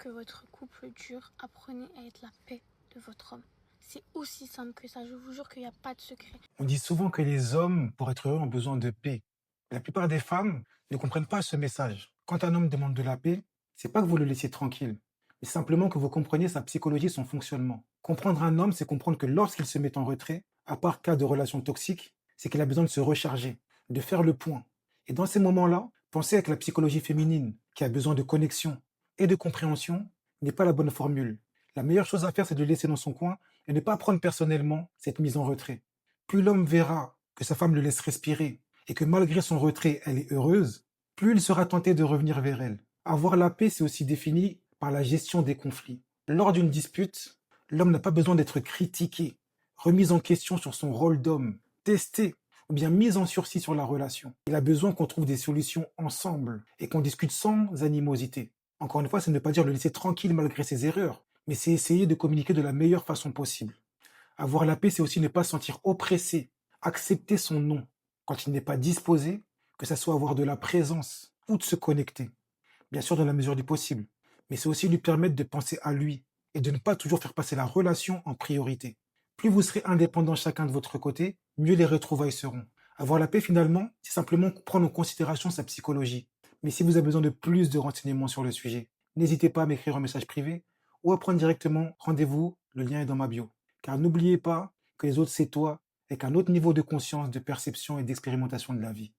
que votre couple dure, apprenez à être la paix de votre homme. C'est aussi simple que ça, je vous jure qu'il n'y a pas de secret. On dit souvent que les hommes, pour être heureux, ont besoin de paix. La plupart des femmes ne comprennent pas ce message. Quand un homme demande de la paix, c'est pas que vous le laissiez tranquille, mais simplement que vous compreniez sa psychologie, son fonctionnement. Comprendre un homme, c'est comprendre que lorsqu'il se met en retrait, à part cas de relation toxique, c'est qu'il a besoin de se recharger, de faire le point. Et dans ces moments-là, penser avec la psychologie féminine, qui a besoin de connexion et de compréhension, n'est pas la bonne formule. La meilleure chose à faire, c'est de le laisser dans son coin et ne pas prendre personnellement cette mise en retrait. Plus l'homme verra que sa femme le laisse respirer et que malgré son retrait, elle est heureuse, plus il sera tenté de revenir vers elle. Avoir la paix, c'est aussi défini par la gestion des conflits. Lors d'une dispute, l'homme n'a pas besoin d'être critiqué, remis en question sur son rôle d'homme, testé ou bien mis en sursis sur la relation. Il a besoin qu'on trouve des solutions ensemble et qu'on discute sans animosité. Encore une fois, c'est ne pas dire le laisser tranquille malgré ses erreurs, mais c'est essayer de communiquer de la meilleure façon possible. Avoir la paix, c'est aussi ne pas se sentir oppressé, accepter son non quand il n'est pas disposé, que ça soit avoir de la présence ou de se connecter, bien sûr dans la mesure du possible. Mais c'est aussi lui permettre de penser à lui et de ne pas toujours faire passer la relation en priorité. Plus vous serez indépendants chacun de votre côté, mieux les retrouvailles seront. Avoir la paix finalement, c'est simplement prendre en considération sa psychologie. Mais si vous avez besoin de plus de renseignements sur le sujet, n'hésitez pas à m'écrire un message privé ou à prendre directement rendez-vous, le lien est dans ma bio. Car n'oubliez pas que les autres c'est toi et qu'un autre niveau de conscience, de perception et d'expérimentation de la vie.